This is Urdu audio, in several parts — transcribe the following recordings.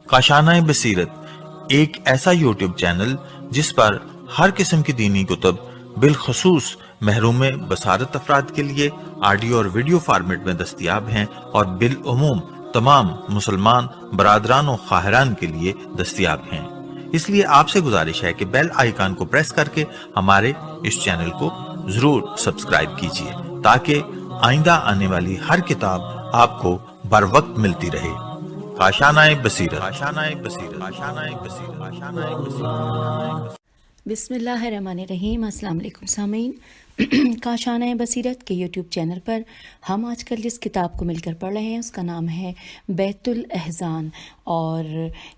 کاشانۂ بصیرت ایک ایسا یوٹیوب چینل جس پر ہر قسم کی دینی کتب بالخصوص محروم بصارت افراد کے لیے آڈیو اور ویڈیو فارمیٹ میں دستیاب ہیں اور بالعموم تمام مسلمان برادران و خواہران کے لیے دستیاب ہیں۔ اس لیے آپ سے گزارش ہے کہ بیل آئیکن کو پریس کر کے ہمارے اس چینل کو ضرور سبسکرائب کیجیے تاکہ آئندہ آنے والی ہر کتاب آپ کو بر وقت ملتی رہے۔ کاشانۂ بصیرت۔ بسم اللہ الرحمن الرحیم۔ السلام علیکم سامعین، کاشانۂ بصیرت کے یوٹیوب چینل پر ہم آج کل جس کتاب کو مل کر پڑھ رہے ہیں اس کا نام ہے بیت الاحزان، اور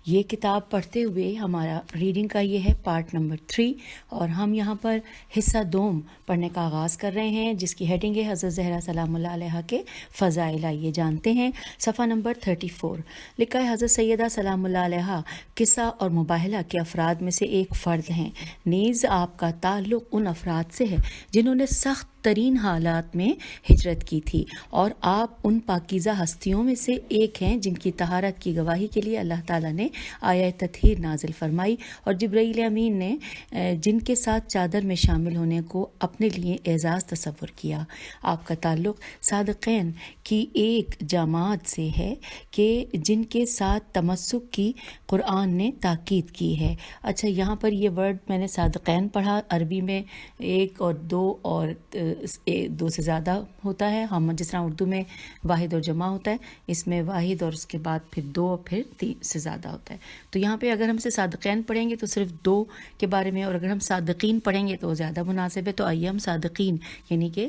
یہ کتاب پڑھتے ہوئے ہمارا ریڈنگ کا یہ ہے پارٹ نمبر 3، اور ہم یہاں پر حصہ دوم پڑھنے کا آغاز کر رہے ہیں جس کی ہیڈنگ ہے حضرت زہرا سلام اللہ علیہا کے فضائل۔ یہ جانتے ہیں صفحہ نمبر 34 لکھا ہے، حضرت سیدہ سلام اللہ علیہا قصہ اور مباہلہ کے افراد میں سے ایک فرد ہیں، نیز آپ کا تعلق ان افراد سے ہے جنہوں نے سخت ترین حالات میں ہجرت کی تھی، اور آپ ان پاکیزہ ہستیوں میں سے ایک ہیں جن کی طہارت کی گواہی کے لیے اللہ تعالیٰ نے آیہ تطہیر نازل فرمائی، اور جبرائیل امین نے جن کے ساتھ چادر میں شامل ہونے کو اپنے لیے اعزاز تصور کیا۔ آپ کا تعلق صادقین کی ایک جماعت سے ہے کہ جن کے ساتھ تمسک کی قرآن نے تاکید کی ہے۔ اچھا، یہاں پر یہ ورڈ میں نے صادقین پڑھا، عربی میں ایک اور دو اور دو سے زیادہ ہوتا ہے، ہم جس طرح اردو میں واحد اور جمع ہوتا ہے، اس میں واحد اور اس کے بعد پھر دو اور پھر تین سے زیادہ ہوتا ہے۔ تو یہاں پہ اگر ہم سے صادقین پڑھیں گے تو صرف دو کے بارے میں، اور اگر ہم صادقین پڑھیں گے تو زیادہ مناسب ہے۔ تو آئیے ہم صادقین یعنی کہ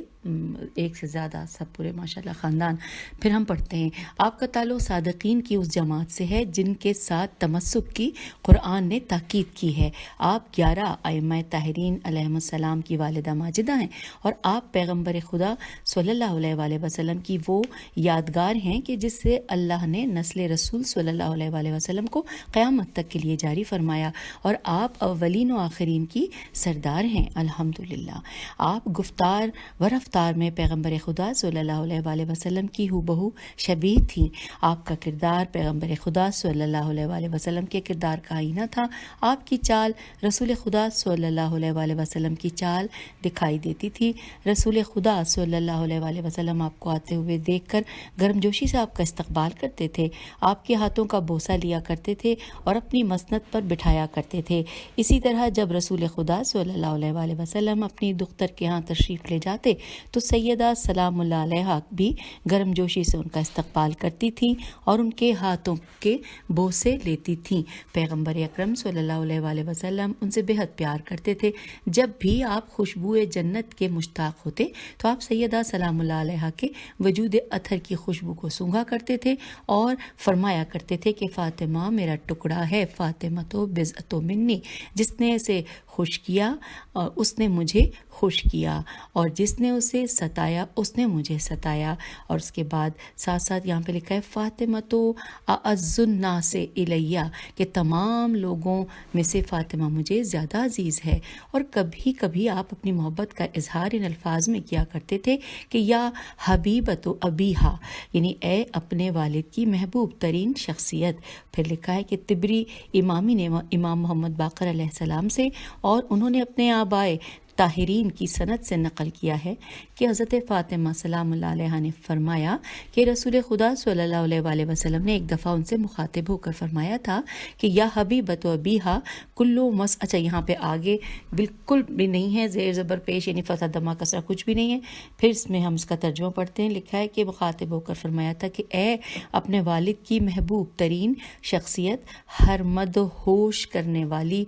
ایک سے زیادہ، سب پورے ماشاءاللہ خاندان، پھر ہم پڑھتے ہیں۔ آپ کا تعلق صادقین کی اس جماعت سے ہے جن کے ساتھ تمسک کی قرآن نے تاکید کی ہے۔ آپ 11 ائمہ طاہرین علیہم السلام کی والدہ ماجدہ ہیں، اور آپ پیغمبر خدا صلی اللہ علیہ وآلہ وسلم کی وہ یادگار ہیں کہ جس سے اللہ نے نسل رسول صلی اللہ علیہ وآلہ وسلم کو قیامت تک کے لیے جاری فرمایا، اور آپ اولین و آخرین کی سردار ہیں الحمدللہ۔ آپ گفتار و رفتار میں پیغمبر خدا صلی اللہ علیہ وآلہ وسلم کی ہو بہو شبیہ تھیں۔ آپ کا کردار پیغمبر خدا صلی اللہ علیہ وآلہ وسلم کے کردار کا آئینہ تھا۔ آپ کی چال رسول خدا صلی اللہ علیہ وآلہ وسلم کی چال دکھائی دیتی تھی۔ رسول خدا صلی اللہ علیہ وآلہ وسلم آپ کو آتے ہوئے دیکھ کر گرم جوشی سے آپ کا استقبال کرتے تھے، آپ کے ہاتھوں کا بوسہ لیا کرتے تھے اور اپنی مسند پر بٹھایا کرتے تھے۔ اسی طرح جب رسول خدا صلی اللہ علیہ وآلہ وسلم اپنی دختر کے ہاں تشریف لے جاتے تو سیدہ سلام اللہ علیہا بھی گرم جوشی سے ان کا استقبال کرتی تھیں اور ان کے ہاتھوں کے بوسے لیتی تھیں۔ پیغمبر اکرم صلی اللہ علیہ وآلہ وسلم ان سے بہت پیار کرتے تھے۔ جب بھی آپ خوشبوئے جنت کے مشتاق ہوتے تو آپ سیدہ سلام اللہ علیہا کے وجود اطہر کی خوشبو کو سونگھا کرتے تھے اور فرمایا کرتے تھے کہ فاطمہ میرا ٹکڑا ہے، فاطمہ تو بضعۃ منی، جس نے اسے خوش کیا اور اس نے مجھے خوش کیا، اور جس نے اسے ستایا اس نے مجھے ستایا۔ اور اس کے بعد ساتھ ساتھ یہاں پہ لکھا ہے فاطمہ تو اعز الناس الیہ، کہ تمام لوگوں میں سے فاطمہ مجھے زیادہ عزیز ہے۔ اور کبھی کبھی آپ اپنی محبت کا اظہار ان الفاظ میں کیا کرتے تھے کہ یا حبیبۃ ابیہا، یعنی اے اپنے والد کی محبوب ترین شخصیت۔ پھر لکھا ہے کہ طبری امامی نے امام محمد باقر علیہ السلام سے، اور انہوں نے اپنے آبائے طاہرین کی سند سے نقل کیا ہے کہ حضرت فاطمہ سلام اللہ علیہا نے فرمایا کہ رسول خدا صلی اللہ علیہ وآلہ وسلم نے ایک دفعہ ان سے مخاطب ہو کر فرمایا تھا کہ یا حبیبۃ ابیہا کلو مس، اچھا یہاں پہ آگے بالکل بھی نہیں ہے زیر زبر پیش، یعنی فتح دمہ کسرہ کچھ بھی نہیں ہے۔ پھر اس میں ہم اس کا ترجمہ پڑھتے ہیں۔ لکھا ہے کہ مخاطب ہو کر فرمایا تھا کہ اے اپنے والد کی محبوب ترین شخصیت، ہر مدہوش کرنے والی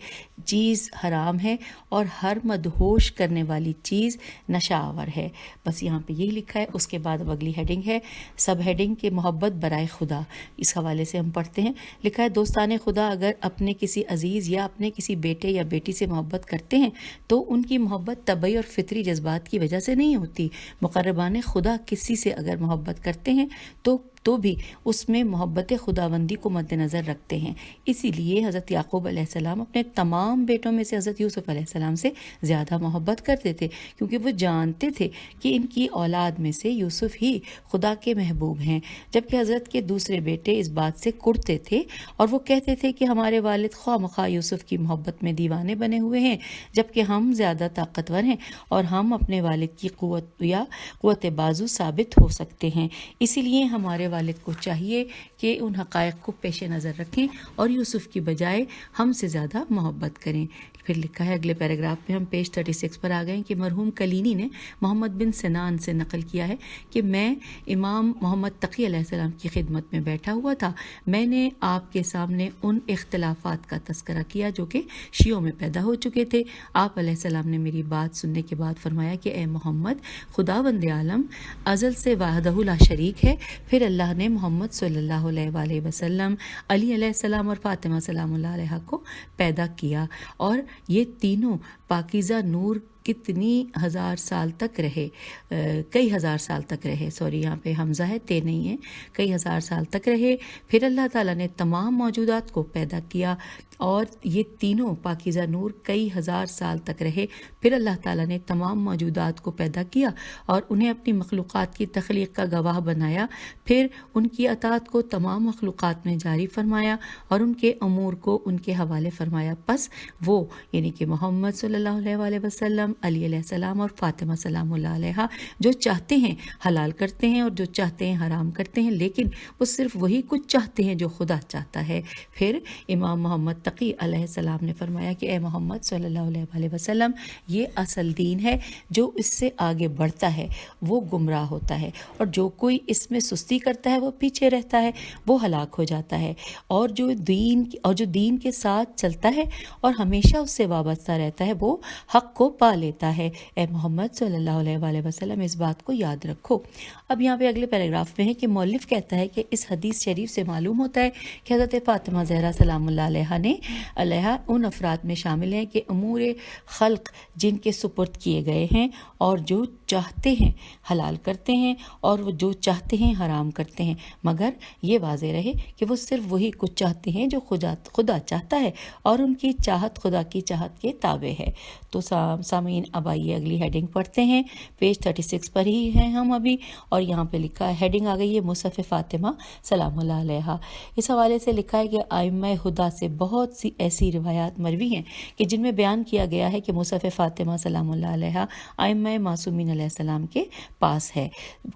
چیز حرام ہے اور ہر مدہوش کرنے والی چیز نشہ آور ہے۔ بس یہاں پہ یہی لکھا ہے۔ اس کے بعد اب اگلی ہیڈنگ ہے سب ہیڈنگ کے محبت برائے خدا، اس حوالے سے ہم پڑھتے ہیں۔ لکھا ہے دوستان خدا اگر اپنے کسی عزیز یا اپنے کسی بیٹے یا بیٹی سے محبت کرتے ہیں تو ان کی محبت طبعی اور فطری جذبات کی وجہ سے نہیں ہوتی۔ مقربان خدا کسی سے اگر محبت کرتے ہیں تو تو بھی اس میں محبت خداوندی کو مد نظر رکھتے ہیں. اسی لیے حضرت یعقوب علیہ السلام اپنے تمام بیٹوں میں سے حضرت یوسف علیہ السلام سے زیادہ محبت کرتے تھے، کیونکہ وہ جانتے تھے کہ ان کی اولاد میں سے یوسف ہی خدا کے محبوب ہیں. جبکہ حضرت کے دوسرے بیٹے اس بات سے کڑتے تھے اور وہ کہتے تھے کہ ہمارے والد خواہ مخواہ یوسف کی محبت میں دیوانے بنے ہوئے ہیں، جبکہ ہم زیادہ طاقتور ہیں اور ہم اپنے والد کی قوت بازو ثابت ہو سکتے ہیں. اسی لیے ہمارے والد کو چاہیے کہ ان حقائق کو پیش نظر رکھیں اور یوسف کی بجائے ہم سے زیادہ محبت کریں. پھر لکھا ہے اگلے پیراگراف میں، ہم پیج 36 پر آ گئے ہیں کہ مرحوم کلینی نے محمد بن سنان سے نقل کیا ہے کہ میں امام محمد تقی علیہ السلام کی خدمت میں بیٹھا ہوا تھا. میں نے آپ کے سامنے ان اختلافات کا تذکرہ کیا جو کہ شیعوں میں پیدا ہو چکے تھے. آپ علیہ السلام نے میری بات سننے کے بعد فرمایا کہ اے محمد، خداوند عالم ازل سے وحدہ لا شریک ہے. پھر اللہ نے محمد صلی اللہ علیہ وآلہ وسلم، علی علیہ السلام اور فاطمہ سلام اللہ علیہ کو پیدا کیا، اور یہ تینوں پاکیزہ نور کتنی ہزار سال تک رہے، کئی ہزار سال تک رہے، یہاں پہ حمزہ ہے، تے نہیں ہے، کئی ہزار سال تک رہے. پھر اللہ تعالیٰ نے تمام موجودات کو پیدا کیا اور یہ تینوں پاکیزہ نور کئی ہزار سال تک رہے. پھر اللہ تعالیٰ نے تمام موجودات کو پیدا کیا اور انہیں اپنی مخلوقات کی تخلیق کا گواہ بنایا. پھر ان کی اطاعت کو تمام مخلوقات میں جاری فرمایا اور ان کے امور کو ان کے حوالے فرمایا. پس وہ یعنی کہ محمد صلی اللہ علیہ وآلہ وسلم، علی علیہ السلام اور فاطمہ سلام اللہ علیہ جو چاہتے ہیں حلال کرتے ہیں اور جو چاہتے ہیں حرام کرتے ہیں، لیکن وہ صرف وہی کچھ چاہتے ہیں جو خدا چاہتا ہے. پھر امام محمد تقی علیہ السلام نے فرمایا کہ اے محمد صلی اللہ علیہ وآلہ وسلم، یہ اصل دین ہے. جو اس سے آگے بڑھتا ہے وہ گمراہ ہوتا ہے، اور جو کوئی اس میں سستی کرتا ہے وہ پیچھے رہتا ہے، وہ ہلاک ہو جاتا ہے. اور جو دین کے ساتھ چلتا ہے اور ہمیشہ اس سے وابستہ رہتا ہے وہ حق کو پا لیتا ہے. اے محمد صلی اللہ علیہ وآلہ وسلم، اس بات کو یاد رکھو. اب یہاں پہ اگلے پیراگراف میں ہے کہ مؤلف کہتا ہے کہ اس حدیث شریف سے معلوم ہوتا ہے کہ حضرت فاطمہ زہرا سلام اللہ علیہ ان افراد میں شامل ہیں کہ امور خلق جن کے سپرد کیے گئے ہیں اور جو چاہتے ہیں حلال کرتے ہیں اور وہ جو چاہتے ہیں حرام کرتے ہیں، مگر یہ واضح رہے کہ وہ صرف وہی کچھ چاہتے ہیں جو خدا چاہتا ہے اور ان کی چاہت خدا کی چاہت کے تابع ہے. تو سامعین، اب آئیے اگلی ہیڈنگ پڑھتے ہیں. پیج 36 پر ہی ہیں ہم ابھی، اور یہاں پہ لکھا ہے، ہیڈنگ آ گئی ہے مصحف فاطمہ سلام اللہ علیہ. اس حوالے سے لکھا ہے کہ ائمہ ہدیٰ سے بہت سی ایسی روایات مروی ہیں کہ جن میں بیان کیا گیا ہے کہ مصحف فاطمہ سلام اللہ علیہ ائمہ معصومین علیہ السلام کے پاس ہے.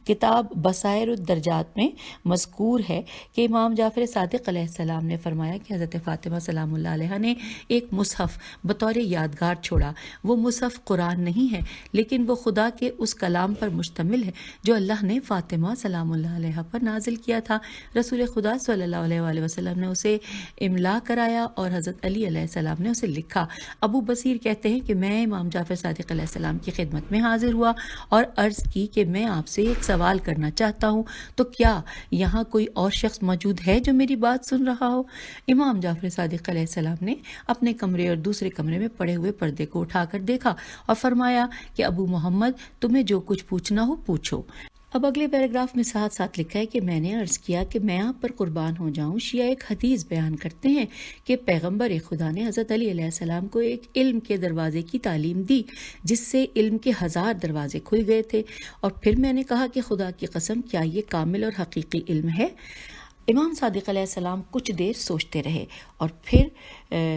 کتاب بصائر الدرجات میں مذکور ہے کہ امام جعفر صادق علیہ السلام نے فرمایا کہ حضرت فاطمہ سلام اللہ علیہ نے ایک مصحف بطور یادگار چھوڑا. وہ مصحف قرآن نہیں ہے، لیکن وہ خدا کے اس کلام پر مشتمل ہے جو اللہ نے فاطمہ سلام اللہ علیہ پر نازل کیا تھا. رسول خدا صلی اللہ علیہ وآلہ وسلم نے اسے املا کرایا اور حضرت علی علیہ السلام نے اسے لکھا. ابو بصیر کہتے ہیں کہ میں امام جعفر صادق علیہ السلام کی خدمت میں حاضر ہوا اور عرض کی کہ میں آپ سے ایک سوال کرنا چاہتا ہوں، تو کیا یہاں کوئی اور شخص موجود ہے جو میری بات سن رہا ہو؟ امام جعفر صادق علیہ السلام نے اپنے کمرے اور دوسرے کمرے میں پڑے ہوئے پردے کو اٹھا کر دیکھا اور فرمایا کہ ابو محمد، تمہیں جو کچھ پوچھنا ہو پوچھو. اب اگلے پیراگراف میں ساتھ ساتھ لکھا ہے کہ میں نے عرض کیا کہ میں آپ پر قربان ہو جاؤں. شیعہ ایک حدیث بیان کرتے ہیں کہ پیغمبر خدا نے حضرت علی علیہ السلام کو ایک علم کے دروازے کی تعلیم دی جس سے علم کے 1000 دروازے کھل گئے تھے. اور پھر میں نے کہا کہ خدا کی قسم، کیا یہ کامل اور حقیقی علم ہے؟ امام صادق علیہ السلام کچھ دیر سوچتے رہے اور پھر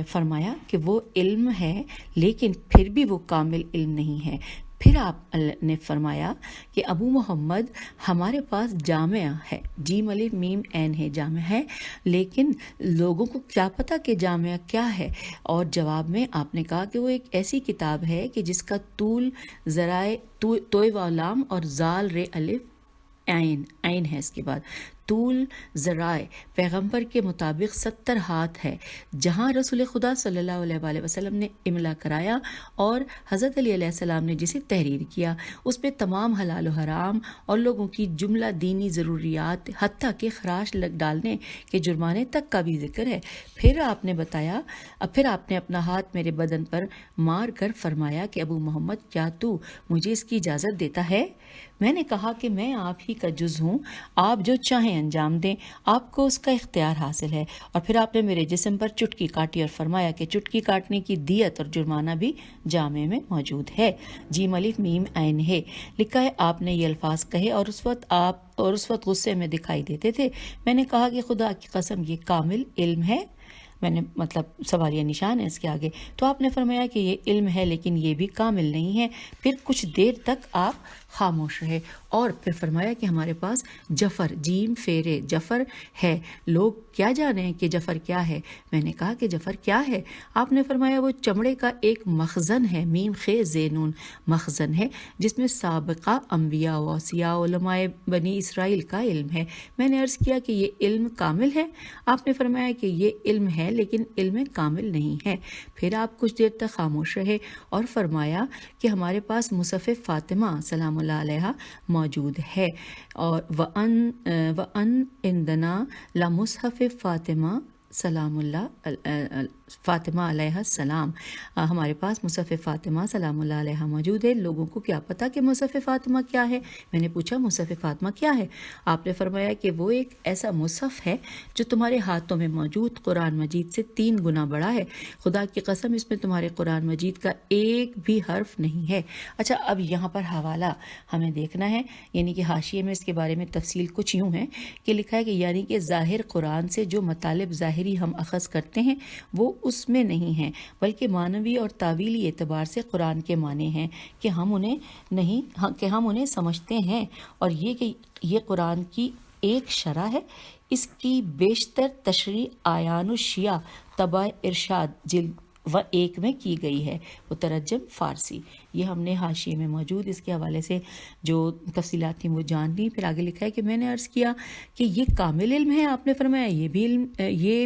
فرمایا کہ وہ علم ہے، لیکن پھر بھی وہ کامل علم نہیں ہے. پھر آپ نے فرمایا کہ ابو محمد، ہمارے پاس جامعہ ہے، جیم الف میم عین ہے، جامعہ ہے، لیکن لوگوں کو کیا پتہ کہ جامعہ کیا ہے؟ اور جواب میں آپ نے کہا کہ وہ ایک ایسی کتاب ہے کہ جس کا طول ذرائع توئے و لام اور زال رے الف عین ہے، اس کے بعد طول ذرائع پیغمبر کے مطابق 70 ہاتھ ہے. جہاں رسول خدا صلی اللہ علیہ وآلہ وسلم نے املا کرایا اور حضرت علی علیہ السلام نے جسے تحریر کیا، اس پہ تمام حلال و حرام اور لوگوں کی جملہ دینی ضروریات حتیٰ کہ خراش ڈالنے کے جرمانے تک کا بھی ذکر ہے. پھر آپ نے اپنا ہاتھ میرے بدن پر مار کر فرمایا کہ ابو محمد، کیا تو مجھے اس کی اجازت دیتا ہے؟ میں نے کہا کہ میں آپ ہی کا جز ہوں، آپ جو چاہیں انجام دیں، آپ کو اس کا اختیار حاصل ہے۔ اور پھر آپ نے میرے جسم پر چٹکی کاٹی اور فرمایا کہ چٹکی کاٹنے کی دیت اور جرمانہ بھی جامع میں موجود ہے۔ جیم الف میم عین ہے۔ لکھا ہے آپ نے یہ الفاظ کہے اور اس وقت غصے میں دکھائی دیتے تھے۔ میں نے کہا کہ خدا کی قسم یہ کامل علم ہے، میں نے مطلب سوالیہ نشان ہے اس کے آگے، تو آپ نے فرمایا کہ یہ علم ہے لیکن یہ بھی کامل نہیں ہے۔ پھر کچھ دیر تک آپ خاموش رہے اور پھر فرمایا کہ ہمارے پاس جفر، جیم فیرے جفر ہے، لوگ کیا جانیں کہ جفر کیا ہے؟ میں نے کہا کہ جفر کیا ہے؟ آپ نے فرمایا وہ چمڑے کا ایک مخزن ہے، میم خے زینون مخزن ہے، جس میں سابقہ انبیاء و اوصیاء علماء بنی اسرائیل کا علم ہے۔ میں نے عرض کیا کہ یہ علم کامل ہے؟ آپ نے فرمایا کہ یہ علم ہے لیکن علم کامل نہیں ہے۔ پھر آپ کچھ دیر تک خاموش رہے اور فرمایا کہ ہمارے پاس مصحف فاطمہ سلام اللہ علیہ موجود ہے، اور وَأَنْ عِنْدَنَا لَمُصْحَفِ فاطمہ سلام اللہ فاطمہ علیہ السلام، ہمارے پاس مصحف فاطمہ سلام اللہ علیہ موجود ہے۔ لوگوں کو کیا پتا کہ مصحف فاطمہ کیا ہے؟ میں نے پوچھا مصحف فاطمہ کیا ہے؟ آپ نے فرمایا کہ وہ ایک ایسا مصحف ہے جو تمہارے ہاتھوں میں موجود قرآن مجید سے 3 گنا بڑا ہے۔ خدا کی قسم اس میں تمہارے قرآن مجید کا ایک بھی حرف نہیں ہے۔ اچھا، اب یہاں پر حوالہ ہمیں دیکھنا ہے، یعنی کہ حاشیے میں اس کے بارے میں تفصیل کچھ یوں ہے کہ لکھا ہے کہ یعنی کہ ظاہر قرآن سے جو مطالب ظاہری ہم اخذ کرتے ہیں وہ اس میں نہیں ہیں، بلکہ معنوی اور تاویلی اعتبار سے قرآن کے معنی ہیں کہ ہم انہیں سمجھتے ہیں، اور یہ کہ یہ قرآن کی ایک شرح ہے، اس کی بیشتر تشریح آیان الشیعہ طبع ارشاد جلد 1 میں کی گئی ہے، مترجم فارسی۔ یہ ہم نے حاشیے میں موجود اس کے حوالے سے جو تفصیلات تھیں وہ جان لی۔ پھر آگے لکھا ہے کہ میں نے عرض کیا کہ یہ کامل علم ہے؟ آپ نے فرمایا یہ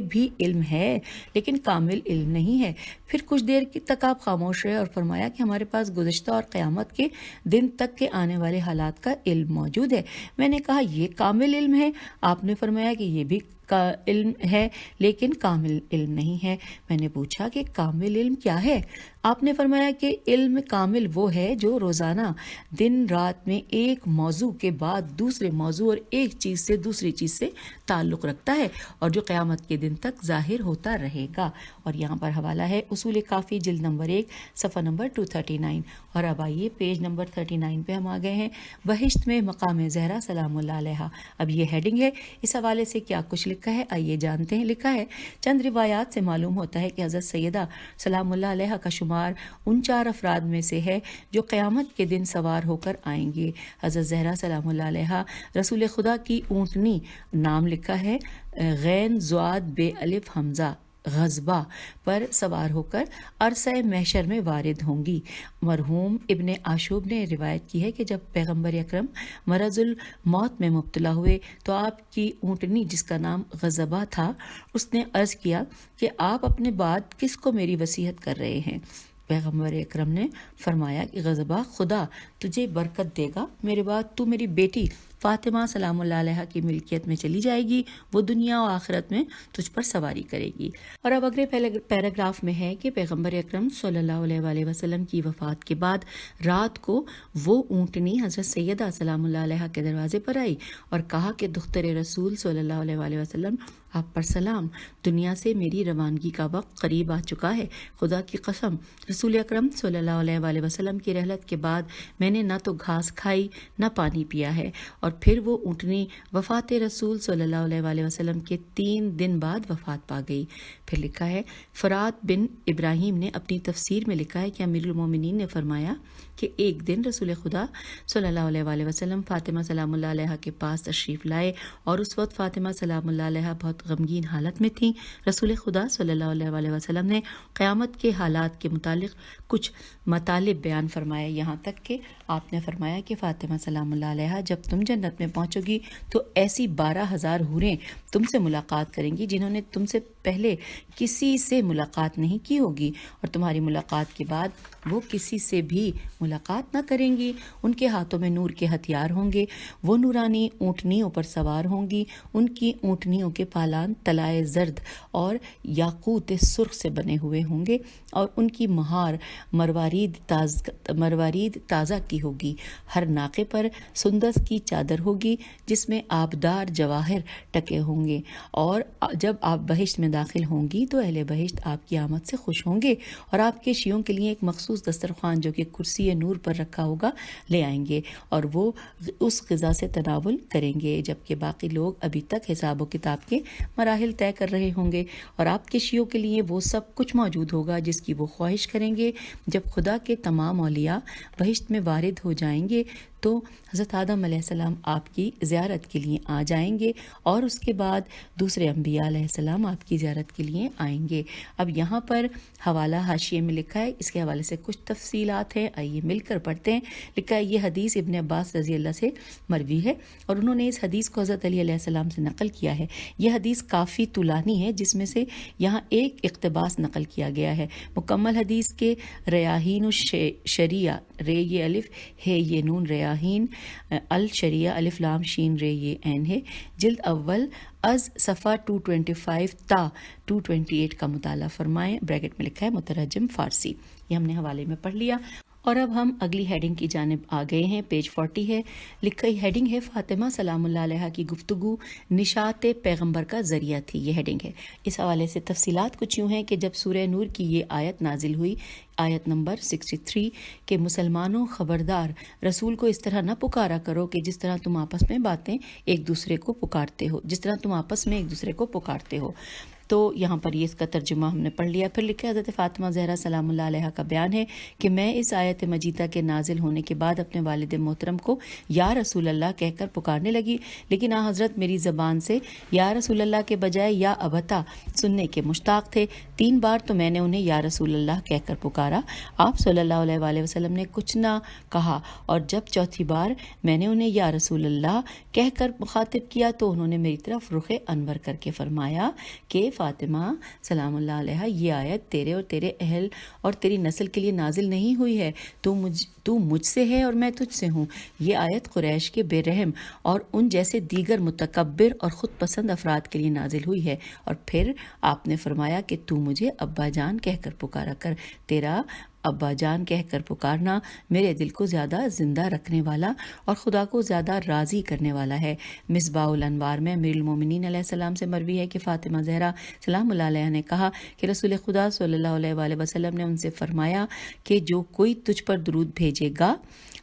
بھی علم ہے لیکن کامل علم نہیں ہے۔ پھر کچھ دیر تک آپ خاموش رہے اور فرمایا کہ ہمارے پاس گزشتہ اور قیامت کے دن تک کے آنے والے حالات کا علم موجود ہے۔ میں نے کہا یہ کامل علم ہے؟ آپ نے فرمایا کہ یہ بھی کا علم ہے لیکن کامل علم نہیں ہے۔ میں نے پوچھا کہ کامل علم کیا ہے؟ آپ نے فرمایا کہ علم کامل وہ ہے جو روزانہ دن رات میں ایک موضوع کے بعد دوسرے موضوع اور ایک چیز سے دوسری چیز سے تعلق رکھتا ہے اور جو قیامت کے دن تک ظاہر ہوتا رہے گا۔ اور یہاں پر حوالہ ہے اصول کافی جلد نمبر 1 صفحہ نمبر 239۔ اور اب آئیے پیج نمبر 39 پہ ہم آ گئے ہیں، بہشت میں مقام زہرا سلام اللہ علیہ۔ اب یہ ہیڈنگ ہے، اس حوالے سے کیا کچھ لکھا ہے آئیے جانتے ہیں۔ لکھا ہے چند روایات سے معلوم ہوتا ہے کہ حضرت سیدہ سلام اللہ علیہ کا شمار ان 4 افراد میں سے ہے جو قیامت کے دن سوار ہو کر آئیں گے۔ حضرت زہرا سلام اللہ علیہ رسول خدا کی اونٹنی، نام لکھا ہے غین زواد بے الف حمزہ غضبہ، پر سوار ہو کر عرصہ محشر میں وارد ہوں گی۔ مرحوم ابن عاشوب نے روایت کی ہے کہ جب پیغمبر اکرم مرض الموت میں مبتلا ہوئے تو آپ کی اونٹنی جس کا نام غضبہ تھا اس نے عرض کیا کہ آپ اپنے بعد کس کو میری وصیت کر رہے ہیں؟ پیغمبر اکرم نے فرمایا کہ غضبہ خدا تجھے برکت دے گا، میرے بعد تو میری بیٹی فاطمہ سلام اللہ علیہ کی ملکیت میں چلی جائے گی، وہ دنیا و آخرت میں تجھ پر سواری کرے گی۔ اور اب اگلے پیراگراف میں ہے کہ پیغمبر اکرم صلی اللہ علیہ وآلہ وسلم کی وفات کے بعد رات کو وہ اونٹنی حضرت سیدہ سلام اللہ علیہ کے دروازے پر آئی اور کہا کہ دختر رسول صلی اللہ علیہ وآلہ وسلم آپ پر سلام، دنیا سے میری روانگی کا وقت قریب آ چکا ہے۔ خدا کی قسم رسول اکرم صلی اللہ علیہ وآلہ وسلم کی رحلت کے بعد میں نے نہ تو گھاس کھائی نہ پانی پیا ہے۔ اور پھر وہ اونٹنی وفات رسول صلی اللہ علیہ وآلہ وسلم کے 3 دن بعد وفات پا گئی۔ پھر لکھا ہے فرات بن ابراہیم نے اپنی تفسیر میں لکھا ہے کہ امیر المومنین نے فرمایا کہ ایک دن رسول خدا صلی اللہ علیہ وآلہ وسلم فاطمہ سلام اللہ علیہ کے پاس تشریف لائے اور اس وقت فاطمہ سلام اللہ علیہ بہت غمگین حالت میں تھیں۔ رسول خدا صلی اللہ علیہ وآلہ وسلم نے قیامت کے حالات کے متعلق کچھ مطالب بیان فرمایا، یہاں تک کہ آپ نے فرمایا کہ فاطمہ سلام اللہ علیہ جب تم جنت میں پہنچو گی تو ایسی 12,000 حوریں تم سے ملاقات کریں گی جنہوں نے تم سے پہلے کسی سے ملاقات نہیں کی ہوگی، اور تمہاری ملاقات کے بعد وہ کسی سے بھی ملاقات نہ کریں گی۔ ان کے ہاتھوں میں نور کے ہتھیار ہوں گے، وہ نورانی اونٹنیوں پر سوار ہوں گی، ان کی اونٹنیوں کے پالان طلائے زرد اور یاقوت سرخ سے بنے ہوئے ہوں گے، اور ان کی مہار مروارید تازہ کی رکھی ہوگی. ہر ناقے پر سندس کی چادر ہوگی جس میں آبدار جواہر ٹکے ہوں گے، اور جب آپ بہشت میں داخل ہوں گی تو اہل بہشت آپ کی آمد سے خوش ہوں گے اور آپ کے شیعوں کے لیے ایک مخصوص دسترخوان جو کہ کرسی نور پر رکھا ہوگا لے آئیں گے، اور وہ اس غذا سے تناول کریں گے، جبکہ باقی لوگ ابھی تک حساب و کتاب کے مراحل طے کر رہے ہوں گے، اور آپ کے شیعوں کے لیے وہ سب کچھ موجود ہوگا جس کی وہ خواہش کریں گے. جب خدا کے تمام اولیاء بہشت میں وارد ہو جائیں گے تو حضرت آدم علیہ السلام آپ کی زیارت کے لیے آ جائیں گے، اور اس کے بعد دوسرے انبیاء علیہ السلام آپ کی زیارت کے لیے آئیں گے. اب یہاں پر حوالہ حاشیے میں لکھا ہے، اس کے حوالے سے کچھ تفصیلات ہیں، آئیے مل کر پڑھتے ہیں. لکھا ہے یہ حدیث ابن عباس رضی اللہ سے مروی ہے، اور انہوں نے اس حدیث کو حضرت علی علیہ السلام سے نقل کیا ہے. یہ حدیث کافی طولانی ہے، جس میں سے یہاں ایک اقتباس نقل کیا گیا ہے. مکمل حدیث کے ریاحین الشریعہ، رے یہ الف ہے یہ نون، ریاحین الشریعہ الف لام شین رے یہ عین ہے، جلد اول از صفحہ 225 تا 228 کا مطالعہ فرمائیں. بریکٹ میں لکھا ہے مترجم فارسی. یہ ہم نے حوالے میں پڑھ لیا، اور اب ہم اگلی ہیڈنگ کی جانب آ گئے ہیں. پیج 40 ہے، لکھا ہیڈنگ ہے فاطمہ سلام اللہ علیہ کی گفتگو نشاط پیغمبر کا ذریعہ تھی. یہ ہیڈنگ ہے. اس حوالے سے تفصیلات کچھ یوں ہیں کہ جب سورہ نور کی یہ آیت نازل ہوئی، آیت نمبر 63 کہ مسلمانوں خبردار رسول کو اس طرح نہ پکارا کرو کہ جس طرح تم آپس میں ایک دوسرے کو پکارتے ہو. تو یہاں پر یہ اس کا ترجمہ ہم نے پڑھ لیا. پھر لکھا حضرت فاطمہ زہرا سلام اللہ علیہ کا بیان ہے کہ میں اس آیت مجیدہ کے نازل ہونے کے بعد اپنے والد محترم کو یا رسول اللہ کہہ کر پکارنے لگی، لیکن حضرت میری زبان سے یا رسول اللہ کے بجائے یا ابتا سننے کے مشتاق تھے. 3 بار تو میں نے انہیں یا رسول اللہ کہہ کر پکارا، آپ صلی اللہ علیہ وآلہ وسلم نے کچھ نہ کہا، اور جب چوتھی بار میں نے انہیں یا رسول اللہ کہہ کر مخاطب کیا تو انہوں نے میری طرف رخ انور کر کے فرمایا کہ فاطمہ سلام اللہ علیہ، یہ آیت تیرے اور تیرے اہل اور تیری نسل کے لیے نازل نہیں ہوئی ہے، تو مجھ سے ہے اور میں تجھ سے ہوں. یہ آیت قریش کے بے رحم اور ان جیسے دیگر متکبر اور خود پسند افراد کے لیے نازل ہوئی ہے. اور پھر آپ نے فرمایا کہ تو مجھے ابا جان کہہ کر پکارا کر. تیرا ابا جان کہہ کر پکارنا میرے دل کو زیادہ زندہ رکھنے والا اور خدا کو زیادہ راضی کرنے والا ہے. مصباح الانوار میں امیر المومنین علیہ السلام سے مروی ہے کہ فاطمہ زہرا سلام اللہ علیہ نے کہا کہ رسول خدا صلی اللہ علیہ وآلہ وسلم نے ان سے فرمایا کہ جو کوئی تجھ پر درود بھیجے گا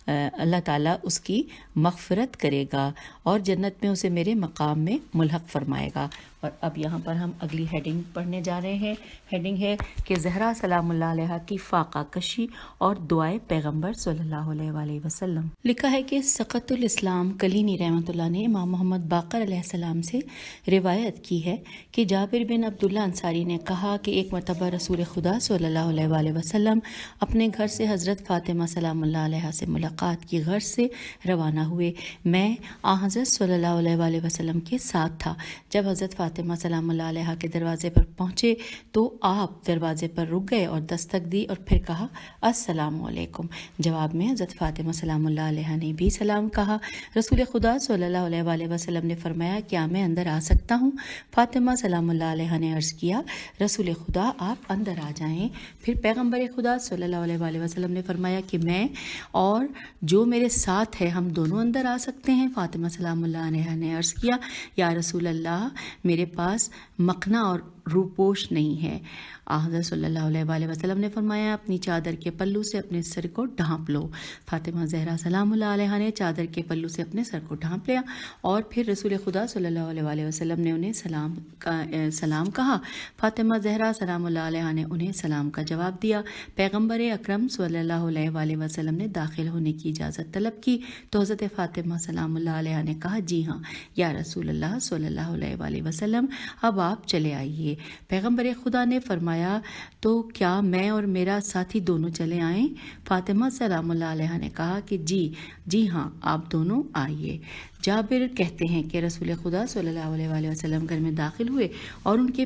اللہ تعالیٰ اس کی مغفرت کرے گا اور جنت میں اسے میرے مقام میں ملحق فرمائے گا. اور اب یہاں پر ہم اگلی ہیڈنگ پڑھنے جا رہے ہیں. ہیڈنگ ہے کہ زہرا سلام اللہ علیہ کی فاقہ کشی اور دعائے پیغمبر صلی اللہ علیہ وآلہ وسلم. لکھا ہے کہ سقط الاسلام کلینی رحمۃ اللہ نے امام محمد باقر علیہ السلام سے روایت کی ہے کہ جابر بن عبداللہ انصاری نے کہا کہ ایک مرتبہ رسول خدا صلی اللہ علیہ وآلہ وسلم اپنے گھر سے حضرت فاطمہ سلام اللہ علیہ سے ملاقات کی غرض سے روانہ ہوئے. میں حضرت صلی اللہ علیہ وآلہ وسلم کے ساتھ تھا. جب حضرت فاطمہ سلام اللہ علیہ کے دروازے پر پہنچے تو آپ دروازے پر رک گئے اور دستک دی اور پھر کہا السلام علیکم. جواب میں حضرت فاطمہ سلام اللہ علیہ نے بھی سلام کہا. رسول خدا صلی اللہ علیہ وآلہ وسلم نے فرمایا کیا میں اندر آ سکتا ہوں؟ فاطمہ سلام اللہ علیہ نے عرض کیا رسول خدا آپ اندر آ جائیں. پھر پیغمبر خدا صلی اللہ علیہ وآلہ وسلم نے فرمایا کہ میں اور جو میرے ساتھ ہے ہم دونوں اندر آ سکتے ہیں. فاطمہ سلام اللہ علیہ نے عرض کیا یا رسول اللہ میرے پاس مکھنا اور روپوش نہیں ہے. حضرت صلی اللہ علیہ وآلہ وسلم نے فرمایا اپنی چادر کے پلو سے اپنے سر کو ڈھانپ لو. فاطمہ زہرا سلام اللہ علیہ نے چادر کے پلو سے اپنے سر کو ڈھانپ لیا اور پھر رسول خدا صلی اللہ علیہ وآلہ وسلم نے انہیں سلام کہا. فاطمہ زہرا سلام اللہ علیہ نے انہیں سلام کا جواب دیا. پیغمبر اکرم صلی اللہ علیہ وآلہ وسلم نے داخل ہونے کی اجازت طلب کی تو حضرت فاطمہ سلام اللہ علیہ نے کہا جی ہاں یا رسول اللہ صلی اللہ علیہ وآلہ وسلم اب آپ چلے آئیے. پیغمبر خدا نے فرمایا تو کیا میں اور میرا ساتھی دونوں چلے آئیں؟ فاطمہ سلام اللہ علیہ نے کہا کہ جی ہاں آپ دونوں آئیے. جابر کہتے ہیں کہ رسول خدا صلی اللہ علیہ وآلہ وسلم گھر میں داخل ہوئے اور ان کے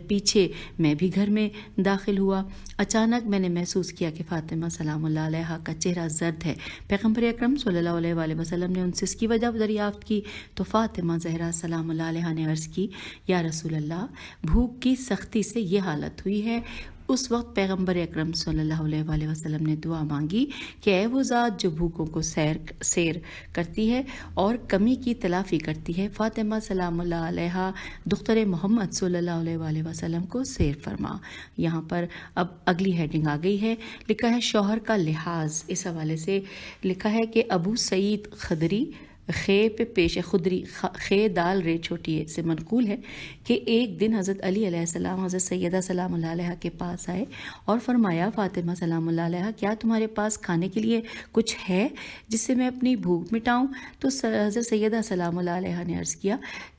پیچھے میں بھی گھر میں داخل ہوا. اچانک میں نے محسوس کیا کہ فاطمہ سلام اللہ علیہ کا چہرہ زرد ہے. پیغمبر اکرم صلی اللہ علیہ وآلہ وسلم نے ان سے اس کی وجہ دریافت کی تو فاطمہ زہرا سلام اللہ علیہ نے عرض کی یا رسول اللہ بھوک کی سختی سے یہ حالت ہوئی ہے. اس وقت پیغمبر اکرم صلی اللہ علیہ وآلہ وسلم نے دعا مانگی کہ اے وہ ذات جو بھوکوں کو سیر کرتی ہے اور کمی کی تلافی کرتی ہے، فاطمہ سلام اللہ علیہا دختر محمد صلی اللہ علیہ وآلہ وسلم کو سیر فرما۔ یہاں پر اب اگلی ہیڈنگ آ گئی ہے، لکھا ہے شوہر کا لحاظ۔ اس حوالے سے لکھا ہے کہ ابو سعید خدری خے پہ پیش خدری خے دال رے چھوٹی سے منقول ہے کہ ایک دن حضرت علی علیہ السلام حضرت سیدہ سلام اللہ علیہ کے پاس آئے اور فرمایا فاطمہ سلام اللہ علیہ کیا تمہارے پاس کھانے کے لیے کچھ ہے جس سے میں اپنی بھوک مٹاؤں؟ تو حضرت سیدہ سلام اللہ علیہ نے عرض کیا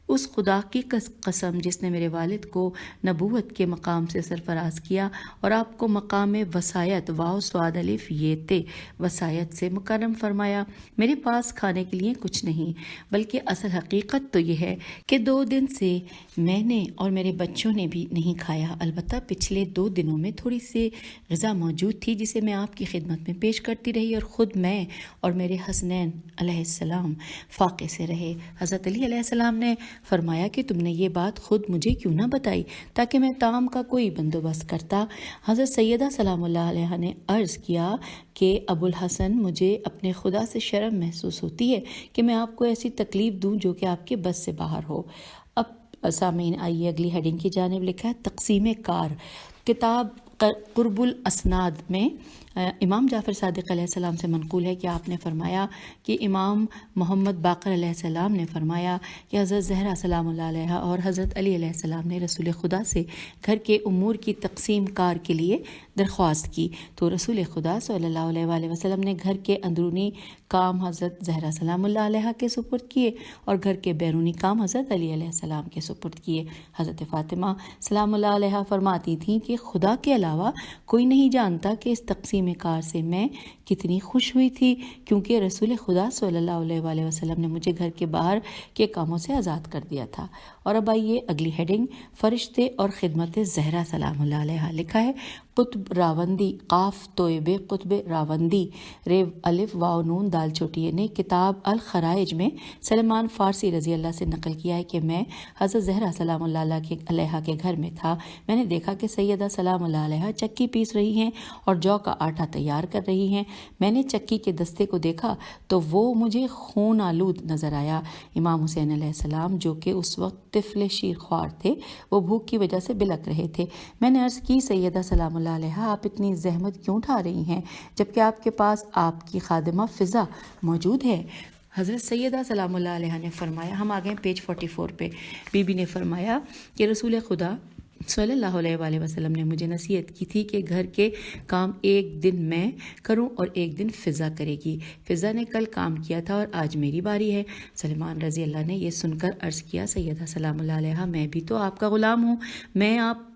اس خدا کی قسم جس نے میرے والد کو نبوت کے مقام سے سرفراز کیا اور آپ کو مقام وصایت واو سواد الف یہ تے وصایت سے مکرم فرمایا، میرے پاس کھانے کے لیے کچھ نہیں، بلکہ اصل حقیقت تو یہ ہے کہ 2 دن سے میں نے اور میرے بچوں نے بھی نہیں کھایا، البتہ پچھلے 2 دنوں میں تھوڑی سی غذا موجود تھی جسے میں آپ کی خدمت میں پیش کرتی رہی اور خود میں اور میرے حسنین علیہ السلام فاقے سے رہے۔ حضرت علی علیہ السلام نے فرمایا کہ تم نے یہ بات خود مجھے کیوں نہ بتائی تاکہ میں طعام کا کوئی بندوبست کرتا۔ حضرت سیدہ سلام اللہ علیہ نے عرض کیا کہ ابو الحسن مجھے اپنے خدا سے شرم محسوس ہوتی ہے کہ میں آپ کو ایسی تکلیف دوں جو کہ آپ کے بس سے باہر ہو۔ اب سامعین آئیے اگلی ہیڈنگ کی جانب، لکھا ہے تقسیم کار۔ کتاب قرب الاسناد میں امام جعفر صادق علیہ السلام سے منقول ہے کہ آپ نے فرمایا کہ امام محمد باقر علیہ السلام نے فرمایا کہ حضرت زہرا سلام اللہ علیہ اور حضرت علی علیہ السلام نے رسول خدا سے گھر کے امور کی تقسیم کار کے لیے درخواست کی، تو رسول خدا صلی اللہ علیہ وآلہ وسلم نے گھر کے اندرونی کام حضرت زہرا سلام اللہ علیہ کے سپرد کیے اور گھر کے بیرونی کام حضرت علی علیہ السلام کے سپرد کیے۔ حضرت فاطمہ سلام اللہ علیہ فرماتی تھیں کہ خدا کے علاوہ کوئی نہیں جانتا کہ اس تقسیم کار سے میں کتنی خوش ہوئی تھی، کیونکہ رسول خدا صلی اللہ علیہ وآلہ وسلم نے مجھے گھر کے باہر کے کاموں سے آزاد کر دیا تھا۔ اور اب آئیے اگلی ہیڈنگ، فرشتے اور خدمت زہرا سلام اللہ علیہ۔ لکھا ہے قطب راوندی قاف توئب قطب راوندی ریو الف واو نون دال چھوٹی نے کتاب الخرائج میں سلمان فارسی رضی اللہ سے نقل کیا ہے کہ میں حضرت زہرا سلام اللہ علیہ کے گھر میں تھا، میں نے دیکھا کہ سیدہ سلام اللہ علیہ چکی پیس رہی ہیں اور جو کا آٹا تیار کر رہی ہیں۔ میں نے چکی کے دستے کو دیکھا تو وہ مجھے خون آلود نظر آیا۔ امام حسین علیہ السلام جو کہ اس وقت طفل شیر خوار تھے، وہ بھوک کی وجہ سے بلک رہے تھے۔ میں نے عرض کی سیدہ سلام اللہ علیہ آپ اتنی زحمت کیوں اٹھا رہی ہیں جبکہ آپ کے پاس آپ کی خادمہ فضا موجود ہے؟ حضرت سیدہ سلام اللہ علیہ نے فرمایا، ہم آگئے پیج 44 پہ، بی بی نے فرمایا کہ رسول خدا صلی اللہ علیہ وآلہ وسلم نے مجھے نصیحت کی تھی کہ گھر کے کام ایک دن میں کروں اور ایک دن فضا کرے گی۔ فضا نے کل کام کیا تھا اور آج میری باری ہے۔ سلمان رضی اللہ نے یہ سن کر عرض کیا سیدہ سلام اللہ علیہ میں بھی تو آپ کا غلام ہوں، میں آپ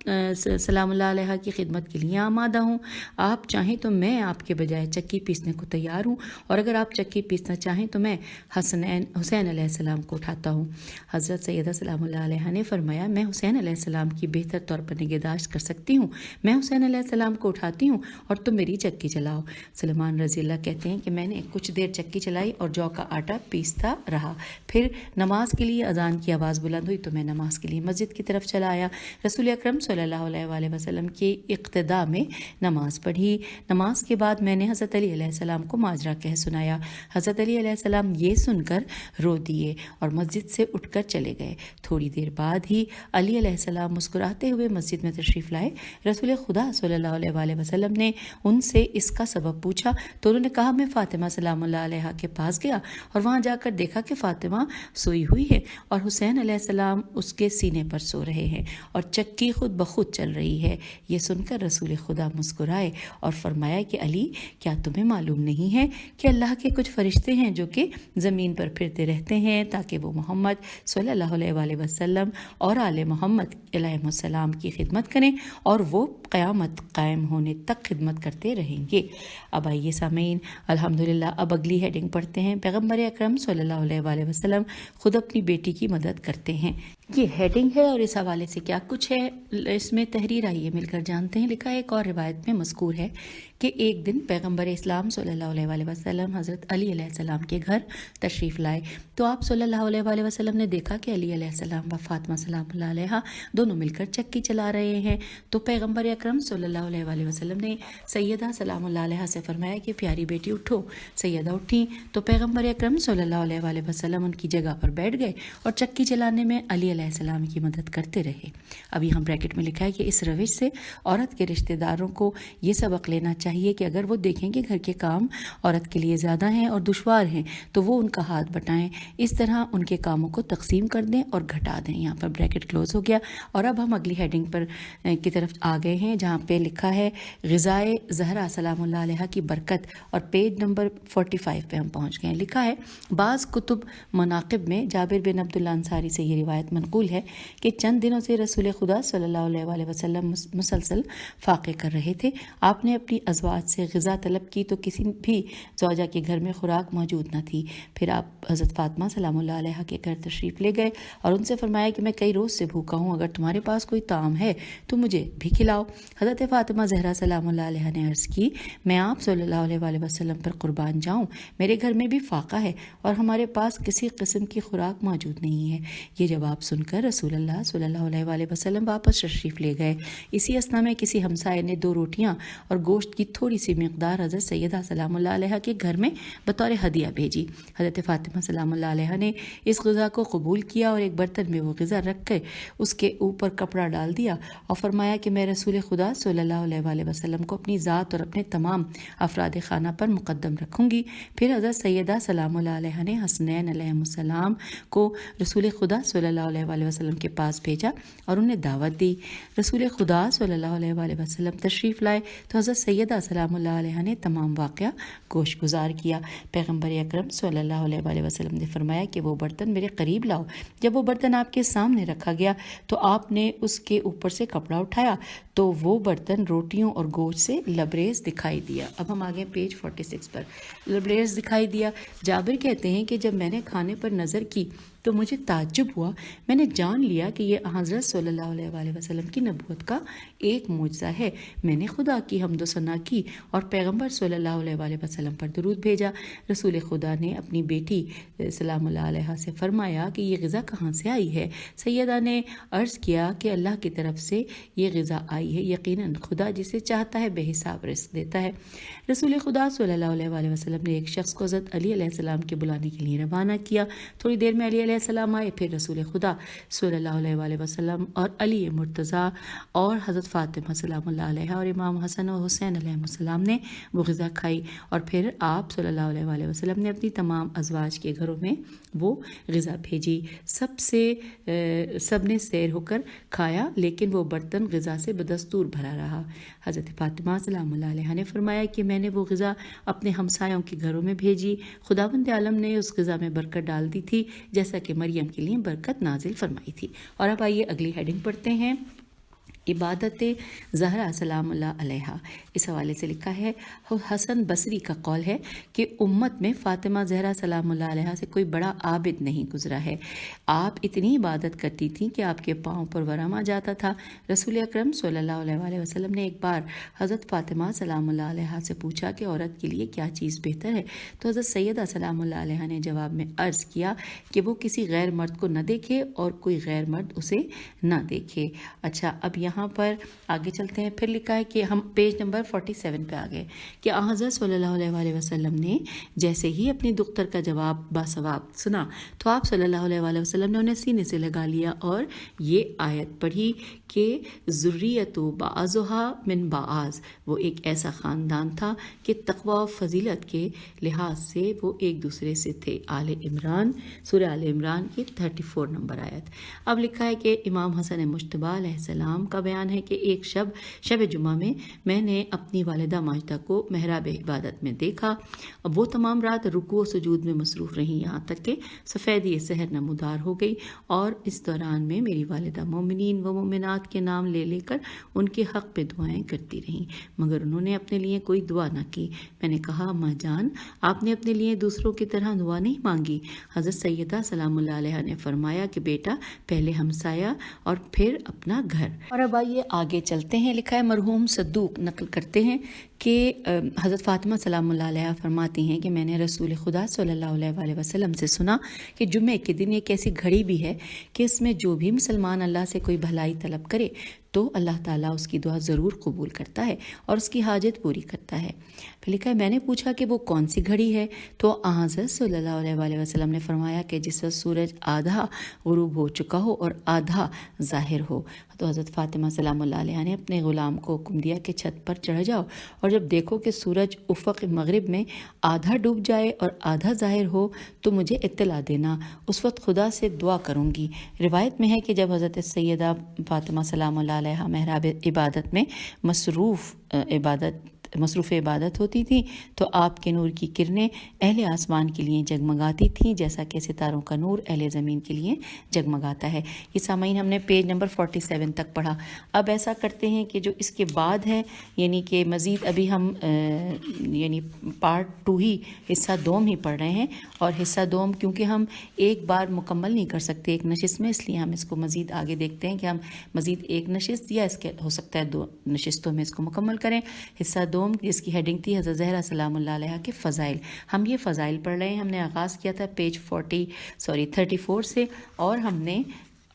سلام اللہ علیہ کی خدمت کے لیے آمادہ ہوں، آپ چاہیں تو میں آپ کے بجائے چکی پیسنے کو تیار ہوں، اور اگر آپ چکی پیسنا چاہیں تو میں حسین علیہ السلام کو اٹھاتا ہوں۔ حضرت سیدہ سلام اللہ علیہ نے فرمایا میں حسین علیہ السلام کی بہتر طور پر نگہداشت کر سکتی ہوں، میں حسین علیہ السلام کو اٹھاتی ہوں اور تم میری چکی چلاؤ۔ سلمان رضی اللہ کہتے ہیں کہ میں نے کچھ دیر چکی چلائی اور جو کا آٹا پیستا رہا، پھر نماز کے لیے اذان کی آواز بلند ہوئی تو میں نماز کے لیے مسجد کی طرف چلا آیا۔ رسول اکرم صلی اللہ علیہ وآلہ وسلم کی اقتداء میں نماز پڑھی۔ نماز کے بعد میں نے حضرت علی علیہ السلام کو ماجرا کہہ سنایا۔ حضرت علی علیہ السلام یہ سن کر رو دیے اور مسجد سے اٹھ کر چلے گئے۔ تھوڑی دیر بعد ہی علی علیہ السلام مسکراتے ہوئے مسجد میں تشریف لائے۔ رسول خدا صلی اللہ علیہ وآلہ وسلم نے ان سے اس کا سبب پوچھا تو انہوں نے کہا میں فاطمہ سلام اللہ علیہ کے پاس گیا اور وہاں جا کر دیکھا کہ فاطمہ سوئی ہوئی ہے اور حسین علیہ السلام اس کے سینے پر سو رہے ہیں اور چکی خود بخود چل رہی ہے۔ یہ سن کر رسول خدا مسکرائے اور فرمایا کہ علی کیا تمہیں معلوم نہیں ہے کہ اللہ کے کچھ فرشتے ہیں جو کہ زمین پر پھرتے رہتے ہیں تاکہ وہ محمد صلی اللہ علیہ وآلہ وسلم اور آل محمد علیہ السلام کی خدمت کریں اور وہ قیامت قائم ہونے تک خدمت کرتے رہیں گے۔ اب آئیے سامعین الحمدللہ اب اگلی ہیڈنگ پڑھتے ہیں۔ پیغمبر اکرم صلی اللہ علیہ وآلہ وسلم خود اپنی بیٹی کی مدد کرتے ہیں۔ یہ ہیڈنگ ہے اور اس حوالے سے کیا کچھ ہے اس میں تحریر آئیے مل کر جانتے ہیں۔ لکھا ہے ایک اور روایت میں مذکور ہے کہ ایک دن پیغمبر اسلام صلی اللہ علیہ وآلہ وسلم حضرت علی علیہ السلام کے گھر تشریف لائے تو آپ صلی اللہ علیہ وآلہ وسلم نے دیکھا کہ علی علیہ السلام و فاطمہ سلام اللہ علیہ دونوں مل کر چکی چلا رہے ہیں۔ تو پیغمبر اکرم صلی اللہ علیہ وآلہ وسلم نے سیدہ سلام اللہ علیہ سے فرمایا کہ پیاری بیٹی اٹھو۔ سیدہ اٹھیں تو پیغمبر اکرم صلی اللہ علیہ وآلہ وسلم ان کی جگہ پر بیٹھ گئے اور چکی چلانے میں علی علیہ السلام کی مدد کرتے رہے۔ اب یہاں بریکٹ میں لکھا ہے کہ اس روش سے عورت کے رشتہ داروں کو یہ سبق لینا چاہیے کہ اگر وہ دیکھیں کہ گھر کے کام عورت کے لیے زیادہ ہیں اور دشوار ہیں تو وہ ان کا ہاتھ بٹائیں، اس طرح ان کے کاموں کو تقسیم کر دیں اور گھٹا دیں۔ یہاں پر بریکٹ کلوز ہو گیا اور اب ہم اگلی ہیڈنگ پر کی طرف آ گئے ہیں جہاں پہ لکھا ہے غذائے زہرا سلام اللہ علیہ کی برکت، اور پیج نمبر 45 پہ ہم پہنچ گئے ہیں۔ لکھا ہے بعض کتب مناقب میں جابر بن عبداللہ انصاری سے یہ روایت منقول ہے کہ چند دنوں سے رسول خدا صلی اللہ علیہ وآلہ وسلم مسلسل فاقے کر رہے تھے۔ آپ نے اپنی ازواج سے غذا طلب کی تو کسی بھی زوجہ کے گھر میں خوراک موجود نہ تھی۔ پھر آپ حضرت فاطمہ سلام اللہ علیہ کے گھر تشریف لے گئے اور ان سے فرمایا کہ میں کئی روز سے بھوکا ہوں، اگر تمہارے پاس کوئی طعام ہے تو مجھے بھی کھلاؤ۔ حضرت فاطمہ زہرا سلام اللہ علیہ نے عرض کی میں آپ صلی اللہ علیہ وآلہ وسلم پر قربان جاؤں، میرے گھر میں بھی فاقہ ہے اور ہمارے پاس کسی قسم کی خوراک موجود نہیں ہے۔ یہ جواب سن کر رسول اللہ صلی اللہ علیہ وآلہ وسلم واپس تشریف لے گئے۔ اسی اثنا میں کسی ہمسائے نے 2 روٹیاں اور گوشت کی تھوڑی سی مقدار حضرت سیدہ سلام اللہ علیہ کے گھر میں بطور ہدیہ بھیجی۔ حضرت فاطمہ سلام اللہ علیہ نے اس غذا کو قبول کیا اور ایک برتن میں وہ غذا رکھ کر اس کے اوپر کپڑا ڈال دیا اور فرمایا کہ میں رسول خدا صلی اللہ علیہ وآلہ وسلم کو اپنی ذات اور اپنے تمام افراد خانہ پر مقدم رکھوں گی۔ پھر حضرت سیدہ سلام اللہ علیہ نے حسنین علیہ السلام کو رسول خدا صلی اللہ علیہ وآلہ وسلم کے پاس بھیجا اور انہیں دعوت دی۔ رسول خدا صلی اللہ علیہ وآلہ وسلم تشریف لائے تو حضرت سیدہ سلام اللہ علیہ نے تمام واقعہ گوش گزار کیا۔ پیغمبر اکرم صلی اللہ علیہ وآلہ وسلم نے فرمایا کہ وہ برتن میرے قریب لاؤ۔ جب وہ برتن آپ کے سامنے رکھا گیا تو آپ نے اس کے اوپر سے کپڑا اٹھایا تو وہ برتن روٹیوں اور گوشت سے لبریز دکھائی دیا۔ اب ہم آگے پیج 46 پر لبریز دکھائی دیا۔ جابر کہتے ہیں کہ جب میں نے کھانے پر نظر کی تو مجھے تعجب ہوا، میں نے جان لیا کہ یہ حضرت صلی اللہ علیہ وآلہ وسلم کی نبوت کا ایک معجزہ ہے۔ میں نے خدا کی حمد و ثنا کی اور پیغمبر صلی اللہ علیہ وآلہ وسلم پر درود بھیجا۔ رسول خدا نے اپنی بیٹی سلام اللہ علیہ سے فرمایا کہ یہ غذا کہاں سے آئی ہے؟ سیدہ نے عرض کیا کہ اللہ کی طرف سے یہ غذا آئی ہے، یقیناً خدا جسے چاہتا ہے بے حساب رزق دیتا ہے۔ رسول خدا صلی اللہ علیہ وآلہ وسلم نے ایک شخص کو حضرت علی علیہ السلام کے بلانے کے لیے روانہ کیا۔ تھوڑی دیر میں علی علیہ السلام آئے، پھر رسول خدا صلی اللہ علیہ وآلہ وسلم اور علی مرتضیٰ اور حضرت فاطمہ سلام اللہ علیہ اور امام حسن و حسین علیہ السلام نے وہ غذا کھائی، اور پھر آپ صلی اللہ علیہ وآلہ وسلم نے اپنی تمام ازواج کے گھروں میں وہ غذا بھیجی۔ سب نے سیر ہو کر کھایا، لیکن وہ برتن غذا سے بدستور بھرا رہا۔ حضرت فاطمہ سلام اللہ علیہ نے فرمایا کہ میں نے وہ غذا اپنے ہمسایوں کے گھروں میں بھیجی، خداوند عالم نے اس غذا میں برکت ڈال دی تھی جیسا کہ مریم کے لیے برکت نازل فرمائی تھی۔ اور اب آئیے اگلی ہیڈنگ پڑھتے ہیں، عبادت زہرا سلام اللہ علیہ۔ اس حوالے سے لکھا ہے حسن بصری کا قول ہے کہ امت میں فاطمہ زہرا سلام اللہ علیہ سے کوئی بڑا عابد نہیں گزرا ہے۔ آپ اتنی عبادت کرتی تھیں کہ آپ کے پاؤں پر ورم آ جاتا تھا۔ رسول اکرم صلی اللہ علیہ وآلہ وسلم نے ایک بار حضرت فاطمہ سلام اللہ علیہ سے پوچھا کہ عورت کے لیے کیا چیز بہتر ہے، تو حضرت سیدہ سلام اللہ علیہ نے جواب میں عرض کیا کہ وہ کسی غیر مرد کو نہ دیکھے اور کوئی غیر مرد اسے نہ دیکھے۔ اچھا، اب یہاں پر آگے چلتے ہیں۔ پھر لکھا ہے کہ ہم پیج نمبر 47 پہ آ گئے کہ حضرت صلی اللہ علیہ وآلہ وسلم نے جیسے ہی اپنی دختر کا جواب باثواب سنا تو آپ صلی اللہ علیہ وآلہ وسلم نے انہیں سینے سے لگا لیا اور یہ آیت پڑھی کہ ذریت بعضھا من بعض، وہ ایک ایسا خاندان تھا کہ تقوی و فضیلت کے لحاظ سے وہ ایک دوسرے سے تھے۔ آل عمران، سورہ آل عمران کی 34 نمبر آیت۔ اب لکھا ہے کہ امام حسن مجتبیٰ علیہ السلام کا بیان ہے کہ ایک شب جمعہ میں نے اپنی والدہ ماجدہ کو محراب عبادت میں دیکھا. اب وہ تمام رات رکوع و سجود میں مصروف رہیں یہاں تک کہ سفیدی سحر نمودار ہو گئی، اور اس دوران میں میری والدہ مومنین و مومنات کے نام لے لے کر ان کے حق پہ دعائیں کرتی رہیں، مگر انہوں نے اپنے لیے کوئی دعا نہ کی. میں نے کہا اماں جان، آپ نے اپنے لیے دوسروں کی طرح دعا نہیں مانگی. حضرت سیدہ سلام اللہ علیہ نے فرمایا کہ بیٹا، پہلے ہمسایہ اور پھر اپنا گھر. اور اب آئیے آگے چلتے ہیں. لکھا ہے مرحوم صدوق نقل کرتے ہیں کہ حضرت فاطمہ سلام اللہ علیہ فرماتی ہیں کہ میں نے رسول خدا صلی اللہ علیہ وآلہ وسلم سے سنا کہ جمعے کے دن ایک ایسی گھڑی بھی ہے کہ اس میں جو بھی مسلمان اللہ سے کوئی بھلائی طلب کرے تو اللہ تعالیٰ اس کی دعا ضرور قبول کرتا ہے اور اس کی حاجت پوری کرتا ہے. پھر لکھا ہے میں نے پوچھا کہ وہ کون سی گھڑی ہے، تو حضرت صلی اللہ علیہ وآلہ وسلم نے فرمایا کہ جس وقت سورج آدھا غروب ہو چکا ہو اور آدھا ظاہر ہو. تو حضرت فاطمہ سلام اللہ علیہ نے اپنے غلام کو حکم دیا کہ چھت پر چڑھ جاؤ اور جب دیکھو کہ سورج افق مغرب میں آدھا ڈوب جائے اور آدھا ظاہر ہو تو مجھے اطلاع دینا، اس وقت خدا سے دعا کروں گی. روایت میں ہے کہ جب حضرت سیدہ فاطمہ سلام اللہ علیہ محراب عبادت میں مصروف عبادت ہوتی تھی تو آپ کے نور کی کرنیں اہل آسمان کے لیے جگمگاتی تھیں، جیسا کہ ستاروں کا نور اہل زمین کے لیے جگمگاتا ہے. یہ سامعین ہم نے پیج نمبر 47 تک پڑھا. اب ایسا کرتے ہیں کہ جو اس کے بعد ہے، یعنی کہ مزید ابھی ہم یعنی پارٹ 2 ہی، حصہ دوم ہی پڑھ رہے ہیں، اور حصہ دوم کیونکہ ہم ایک بار مکمل نہیں کر سکتے ایک نشست میں، اس لیے ہم اس کو مزید آگے دیکھتے ہیں کہ ہم مزید ایک نشست یا اس کے ہو سکتا ہے 2 نشستوں میں اس کو مکمل کریں. حصہ دوم جس کی ہیڈنگ تھی حضرت زہرا سلام اللہ علیہ کے فضائل. ہم یہ فضائل پڑھ رہے ہیں. ہم نے آغاز کیا تھا پیج 34 سے، اور ہم نے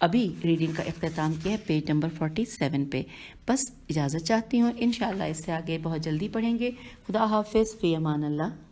ابھی ریڈنگ کا اختتام کیا ہے پیج نمبر 47 پہ. بس اجازت چاہتی ہوں، انشاءاللہ اس سے آگے بہت جلدی پڑھیں گے. خدا حافظ، فی امان اللہ.